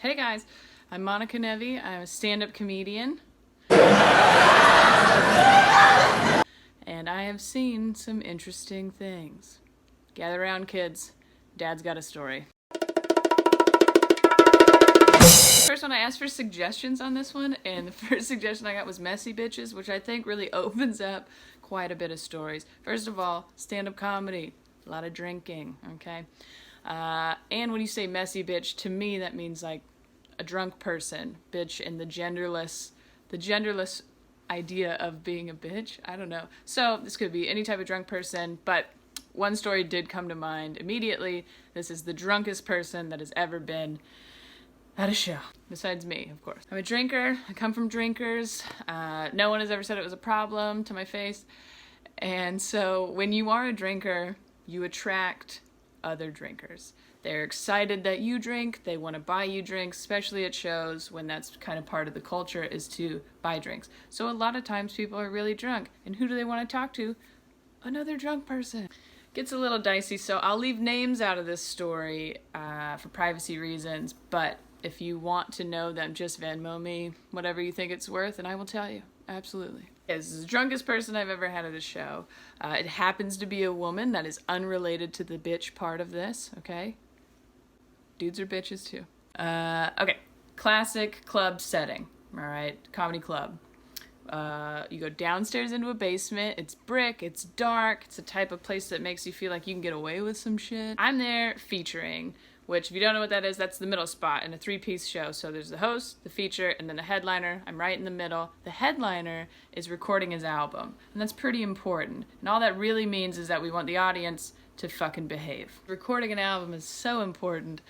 Hey guys, I'm Monica Nevi. I'm a stand-up comedian. And I have seen some interesting things. Gather around, kids. Dad's got a story. First one, I asked for suggestions on this one, and the first suggestion I got was messy bitches, which I think really opens up quite a bit of stories. First of all, stand-up comedy, a lot of drinking, okay? And when you say messy bitch, to me that means like a drunk person, bitch in the genderless idea of being a bitch. I don't know. So this could be any type of drunk person, but one story did come to mind immediately. This is the drunkest person that has ever been at a show. Besides me, of course. I'm a drinker. I come from drinkers. No one has ever said it was a problem to my face. And so when you are a drinker, you attract other drinkers. They're excited that you drink. They want to buy you drinks, especially at shows when that's kind of part of the culture is to buy drinks. So a lot of times people are really drunk. And who do they want to talk to? Another drunk person. Gets a little dicey, so I'll leave names out of this story for privacy reasons, but if you want to know them, just Venmo me whatever you think it's worth, and I will tell you. Absolutely. This is the drunkest person I've ever had at a show. It happens to be a woman that is unrelated to the bitch part of this, okay? Dudes are bitches too. Okay, classic club setting, all right? Comedy club. You go downstairs into a basement, it's brick, it's dark, it's the type of place that makes you feel like you can get away with some shit. I'm there featuring, which if you don't know what that is, that's the middle spot in a three-piece show. So there's the host, the feature, and then the headliner. I'm right in the middle. The headliner is recording his album, and that's pretty important. And all that really means is that we want the audience to fucking behave. Recording an album is so important.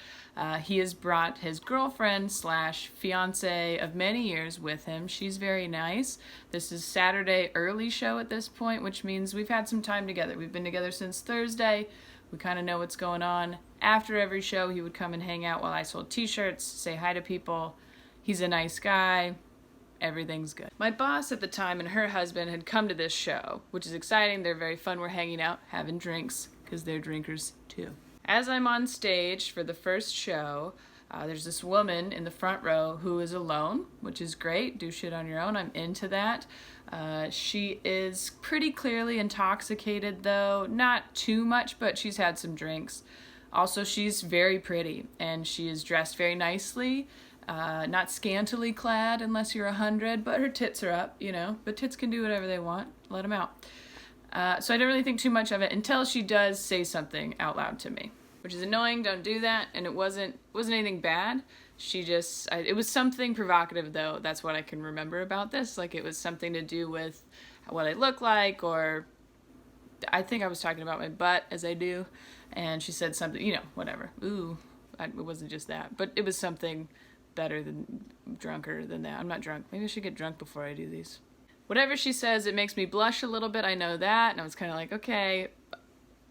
He has brought his girlfriend slash fiance of many years with him. She's very nice. This is Saturday early show at this point, which means we've had some time together. We've been together since Thursday. We kind of know what's going on. After every show, he would come and hang out while I sold t-shirts, say hi to people. He's a nice guy. Everything's good. My boss at the time and her husband had come to this show, which is exciting. They're very fun. We're hanging out, having drinks, because they're drinkers too. As I'm on stage for the first show, there's this woman in the front row who is alone, which is great. Do shit on your own. I'm into that. She is pretty clearly intoxicated though. Not too much, but she's had some drinks. Also, she's very pretty and she is dressed very nicely. Not scantily clad unless you're 100, but her tits are up, you know. But tits can do whatever they want. Let them out. So I don't really think too much of it until she does say something out loud to me, which is annoying. Don't do that. And it wasn't anything bad. It was something provocative though. That's what I can remember about this. Like it was something to do with what I look like, or I think I was talking about my butt as I do. And she said something, you know, whatever. Ooh, it wasn't just that, but it was something better than drunker than that. I'm not drunk. Maybe I should get drunk before I do these. Whatever she says, it makes me blush a little bit. I know that. And I was kind of like, okay.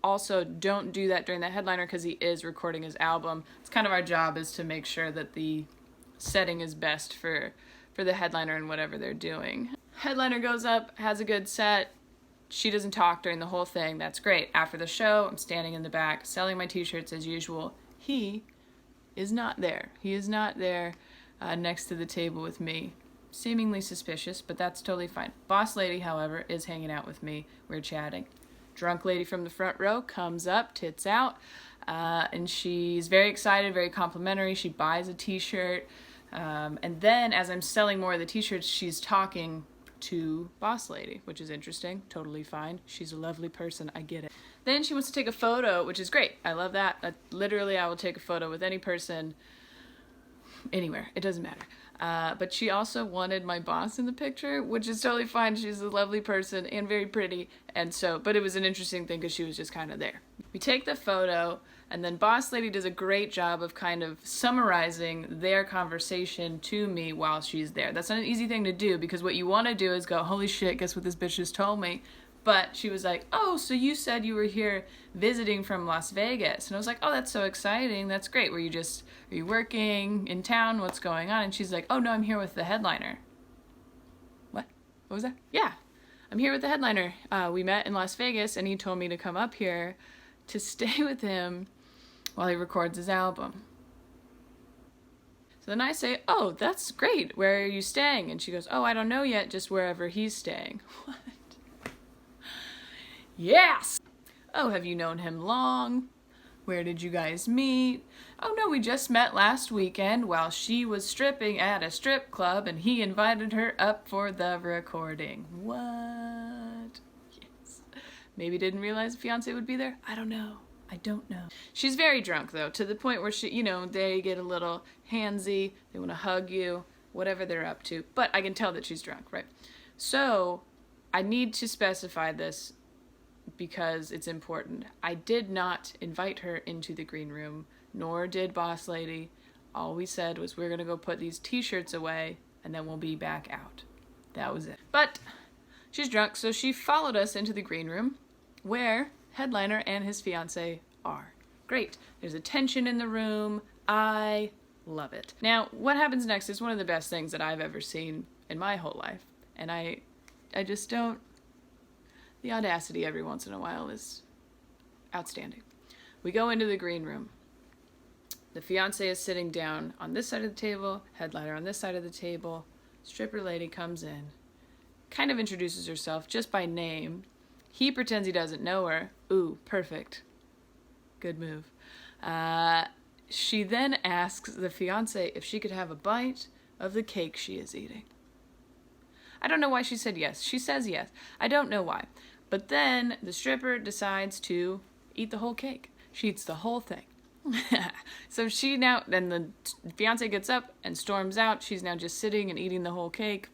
Also, don't do that during the headliner because he is recording his album. It's kind of our job is to make sure that the setting is best for the headliner and whatever they're doing. Headliner goes up, has a good set. She doesn't talk during the whole thing. That's great. After the show, I'm standing in the back selling my t-shirts as usual. He is not there. He is not there next to the table with me. Seemingly suspicious, but that's totally fine. Boss lady, however, is hanging out with me. We're chatting. Drunk lady from the front row comes up, tits out, and she's very excited, very complimentary. She buys a t-shirt, and then as I'm selling more of the t-shirts, she's talking to boss lady, which is interesting. Totally fine. She's a lovely person. I get it. Then she wants to take a photo, which is great. I love that. Literally, I will take a photo with any person, anywhere. It doesn't matter. But she also wanted my boss in the picture, which is totally fine. She's a lovely person and very pretty. And so, but it was an interesting thing because she was just kind of there. We take the photo, and then boss lady does a great job of kind of summarizing their conversation to me while she's there. That's not an easy thing to do because what you want to do is go, holy shit, guess what this bitch just told me? But she was like, oh, so you said you were here visiting from Las Vegas. And I was like, oh, that's so exciting. That's great. Are you working in town? What's going on? And she's like, oh, no, I'm here with the headliner. What? What was that? Yeah, I'm here with the headliner. We met in Las Vegas and he told me to come up here to stay with him while he records his album. So So then I say, oh, that's great. Where are you staying? And she goes, oh, I don't know yet, just wherever he's staying. What? Yes! Oh, have you known him long? Where did you guys meet? Oh no, we just met last weekend while she was stripping at a strip club and he invited her up for the recording. What? Yes. Maybe didn't realize the fiance would be there? I don't know. I don't know. She's very drunk though, to the point where she, they get a little handsy, they want to hug you, whatever they're up to. But I can tell that she's drunk, right? So I need to specify this because it's important. I did not invite her into the green room, nor did Boss Lady. All we said was we're gonna go put these t-shirts away and then we'll be back out. That was it. But she's drunk, so she followed us into the green room where Headliner and his fiance are. Great. There's a tension in the room. I love it. Now, what happens next is one of the best things that I've ever seen in my whole life. And I just don't. The audacity every once in a while is outstanding. We go into the green room. The fiance is sitting down on this side of the table, Headliner on this side of the table. Stripper lady comes in, kind of introduces herself just by name. He pretends he doesn't know her. Ooh, perfect. Good move. She then asks the fiance if she could have a bite of the cake she is eating. I don't know why she said yes. She says yes. I don't know why. But then the stripper decides to eat the whole cake. She eats the whole thing. So then the fiance gets up and storms out. She's now just sitting and eating the whole cake.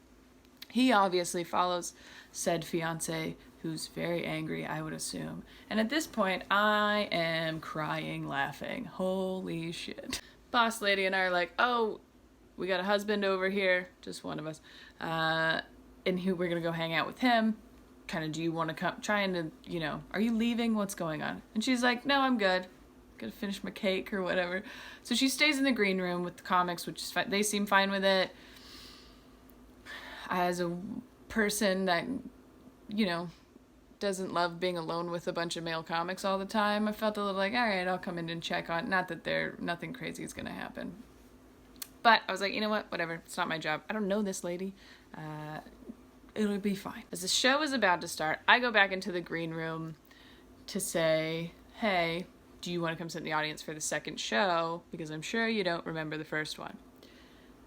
He obviously follows said fiance, who's very angry, I would assume. And at this point, I am crying, laughing. Holy shit. Boss Lady and I are like, oh, we got a husband over here, just one of us. And we're gonna go hang out with him. Kind of, do you want to come? Trying to, are you leaving? What's going on? And she's like, no, I'm good. Gotta finish my cake or whatever. So she stays in the green room with the comics, which is fine. They seem fine with it. As a person that, doesn't love being alone with a bunch of male comics all the time, I felt a little like, all right, I'll come in and check on. Not that nothing crazy is gonna happen. But I was like, you know what? Whatever. It's not my job. I don't know this lady. It'll be fine. As the show is about to start, I go back into the green room to say, hey, do you want to come sit in the audience for the second show? Because I'm sure you don't remember the first one.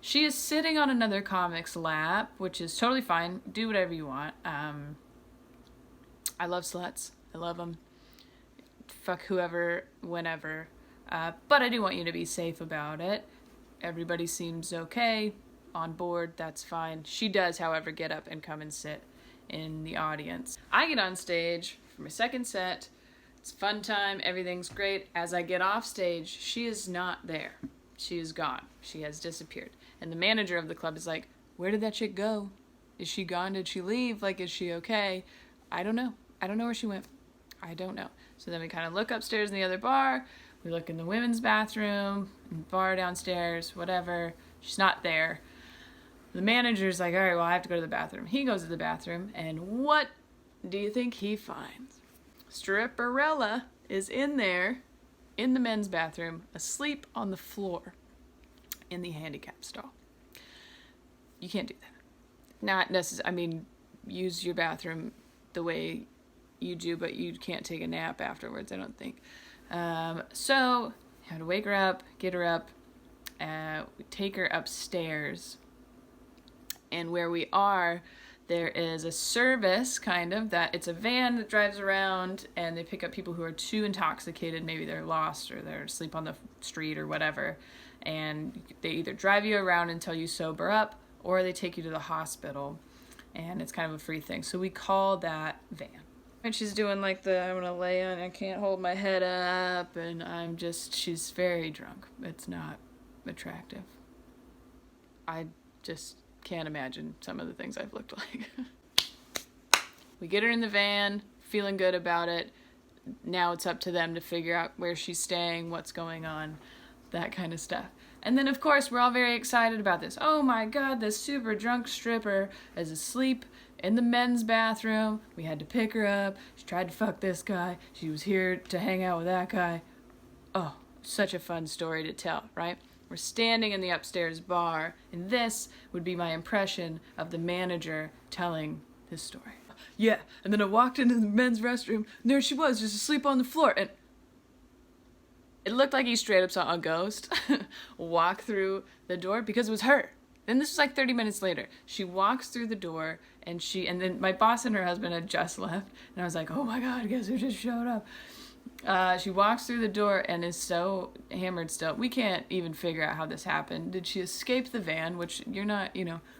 She is sitting on another comic's lap, which is totally fine. Do whatever you want. I love sluts. I love them. Fuck whoever, whenever. But I do want you to be safe about it. Everybody seems okay, on board, that's fine. She does, however, get up and come and sit in the audience. I get on stage for my second set. It's fun time, everything's great. As I get off stage, she is not there. She is gone. She has disappeared. And the manager of the club is like, where did that chick go? Is she gone? Did she leave? Like, is she okay? I don't know. I don't know where she went. I don't know. So then we kind of look upstairs in the other bar. We look in the women's bathroom, bar downstairs, whatever. She's not there. The manager's like, all right, well, I have to go to the bathroom. He goes to the bathroom, and what do you think he finds? Stripperella is in there, in the men's bathroom, asleep on the floor in the handicap stall. You can't do that. Not necessarily, I mean, use your bathroom the way you do, but you can't take a nap afterwards, I don't think. So, I had to wake her up, get her up, we take her upstairs. And where we are, there is a service, kind of, that it's a van that drives around and they pick up people who are too intoxicated. Maybe they're lost or they're asleep on the street or whatever. And they either drive you around until you sober up or they take you to the hospital. And it's kind of a free thing. So we call that van. And she's doing like I'm gonna lay on, I can't hold my head up. And she's very drunk. It's not attractive. I just can't imagine some of the things I've looked like. We get her in the van, feeling good about it. Now it's up to them to figure out where she's staying, what's going on, that kind of stuff. And then, of course, we're all very excited about this. Oh my God, this super drunk stripper is asleep in the men's bathroom. We had to pick her up. She tried to fuck this guy. She was here to hang out with that guy. Oh, such a fun story to tell, right? We're standing in the upstairs bar, and this would be my impression of the manager telling this story. Yeah, and then I walked into the men's restroom, and there she was, just asleep on the floor, and it looked like he straight up saw a ghost walk through the door, because it was her. Then this was like 30 minutes later. She walks through the door, and then my boss and her husband had just left, and I was like, oh my God, guess who just showed up? She walks through the door and is so hammered still. We can't even figure out how this happened. Did she escape the van, which you're not,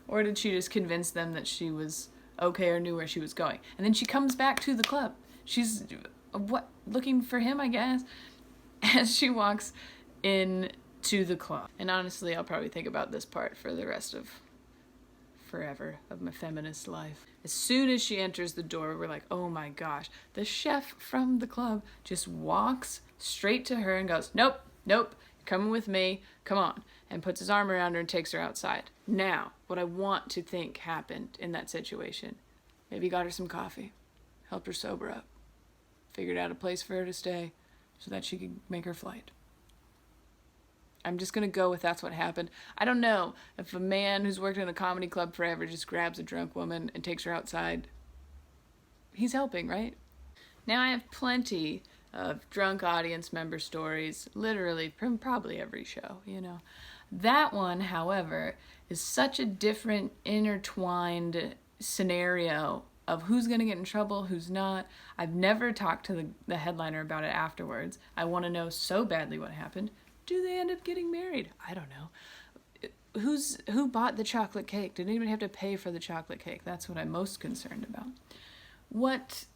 or did she just convince them that she was okay or knew where she was going? And then she comes back to the club. She's, looking for him, I guess, as she walks into the club. And honestly, I'll probably think about this part for the rest of forever of my feminist life. As soon as she enters the door, we're like, oh my gosh. The chef from the club just walks straight to her and goes, nope, you're coming with me, come on, and puts his arm around her and takes her outside. Now, what I want to think happened in that situation, maybe he got her some coffee, helped her sober up, figured out a place for her to stay so that she could make her flight. I'm just going to go with that's what happened. I don't know if a man who's worked in a comedy club forever just grabs a drunk woman and takes her outside. He's helping, right? Now I have plenty of drunk audience member stories, literally from probably every show, That one, however, is such a different intertwined scenario of who's going to get in trouble, who's not. I've never talked to the headliner about it afterwards. I want to know so badly what happened. Do they end up getting married? I don't know. Who bought the chocolate cake? Did anybody have to pay for the chocolate cake? That's what I'm most concerned about. What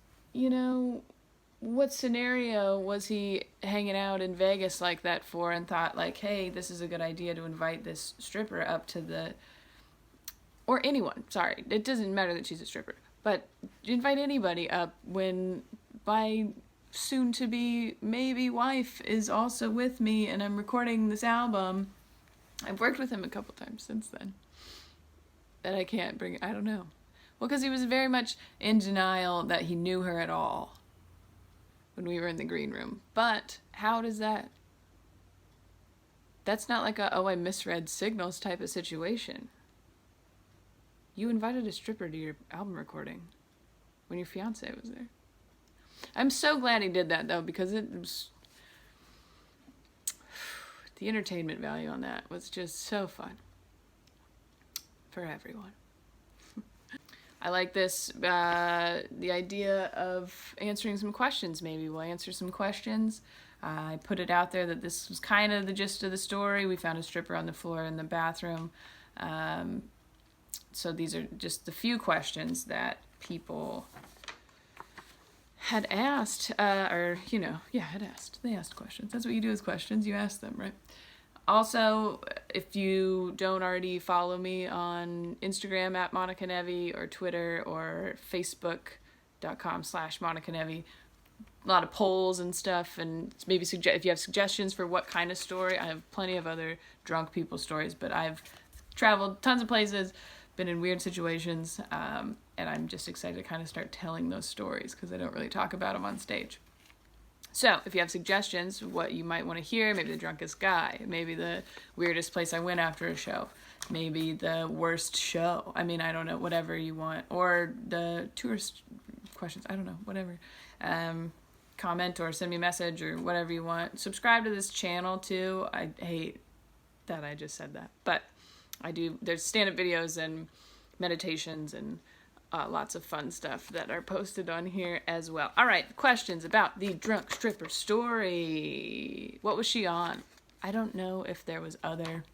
scenario was he hanging out in Vegas like that for and thought like, hey, this is a good idea to invite this stripper up to or anyone, sorry. It doesn't matter that she's a stripper, but invite anybody up when by soon-to-be maybe wife is also with me and I'm recording this album. I've worked with him a couple times since then. That I can't bring, I don't know. Well, because he was very much in denial that he knew her at all when we were in the green room. But how does that? That's not like I misread signals type of situation. You invited a stripper to your album recording when your fiance was there. I'm so glad he did that, though, because it was... the entertainment value on that was just so fun for everyone. I like this, the idea of answering some questions, maybe. We'll answer some questions. I put it out there that this was kind of the gist of the story. We found a stripper on the floor in the bathroom. So these are just the few questions that people had asked, had asked. They asked questions. That's what you do with questions. You ask them, right? Also, if you don't already follow me on Instagram at Monica Nevi or Twitter or Facebook.com/Monica Nevi, a lot of polls and stuff, and maybe if you have suggestions for what kind of story. I have plenty of other drunk people stories, but I've traveled tons of places, been in weird situations, and I'm just excited to kind of start telling those stories because I don't really talk about them on stage. So if you have suggestions what you might want to hear, maybe the drunkest guy, maybe the weirdest place I went after a show, maybe the worst show, I don't know, whatever you want, or the tourist questions, I don't know, whatever. Comment or send me a message or whatever you want. Subscribe to this channel too. I hate that I just said that, but there's stand-up videos and meditations and lots of fun stuff that are posted on here as well. All right, questions about the drunk stripper story. What was she on? I don't know if there was other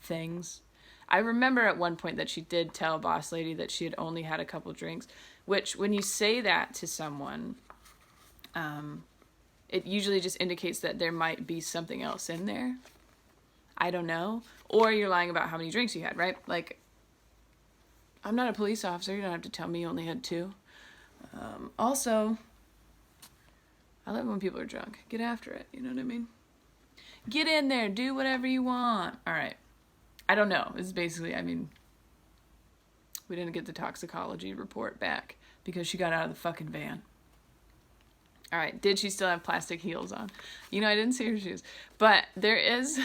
things. I remember at one point that she did tell Boss Lady that she had only had a couple drinks, which when you say that to someone, it usually just indicates that there might be something else in there. I don't know. Or you're lying about how many drinks you had, right? Like, I'm not a police officer. You don't have to tell me you only had 2. Also, I love when people are drunk. Get after it. You know what I mean? Get in there. Do whatever you want. All right. I don't know. It's basically, we didn't get the toxicology report back because she got out of the fucking van. All right. Did she still have plastic heels on? I didn't see her shoes. But there is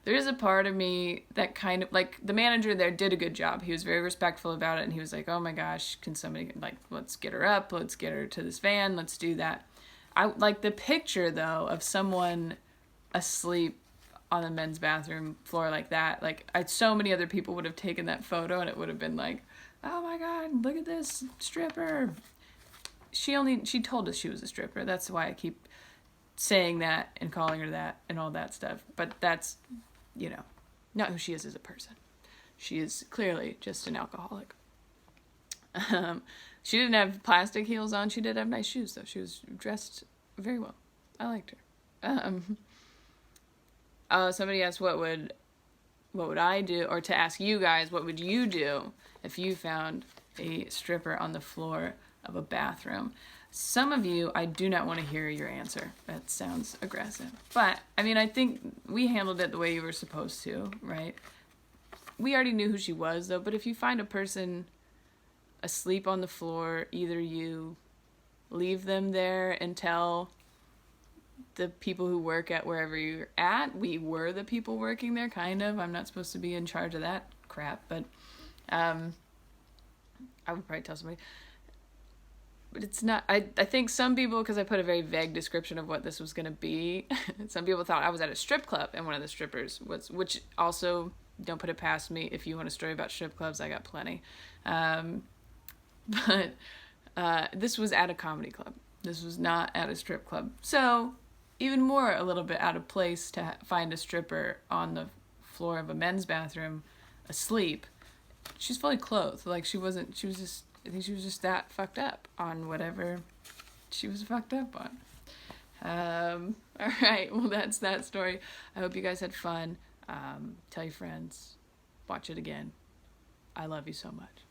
there is a part of me that kind of, like, the manager there did a good job. He was very respectful about it, and he was like, oh my gosh, can somebody, like, let's get her up, let's get her to this van, let's do that. I like the picture, though, of someone asleep on the men's bathroom floor like that. Like, so many other people would have taken that photo, and it would have been like, oh my god, look at this stripper. She told us she was a stripper. That's why I keep saying that and calling her that and all that stuff. But that's, you know, not who she is as a person. She is clearly just an alcoholic. She didn't have plastic heels on. She did have nice shoes, though. She was dressed very well. I liked her. Somebody asked what would I do, or to ask you guys, what would you do if you found a stripper on the floor of a bathroom? Some of you, I do not want to hear your answer. That sounds aggressive. But, I mean, I think we handled it the way you were supposed to, right? We already knew who she was, though, but if you find a person asleep on the floor, either you leave them there and tell the people who work at wherever you're at. We were the people working there, kind of. I'm not supposed to be in charge of that crap, but I would probably tell somebody. But it's not, I think some people, because I put a very vague description of what this was going to be, some people thought I was at a strip club and one of the strippers was, which also, don't put it past me. If you want a story about strip clubs, I got plenty. But this was at a comedy club. This was not at a strip club. So, even more a little bit out of place to find a stripper on the floor of a men's bathroom asleep. She's fully clothed. Like, I think she was just that fucked up on whatever she was fucked up on. All right, well, that's that story. I hope you guys had fun. Tell your friends. Watch it again. I love you so much.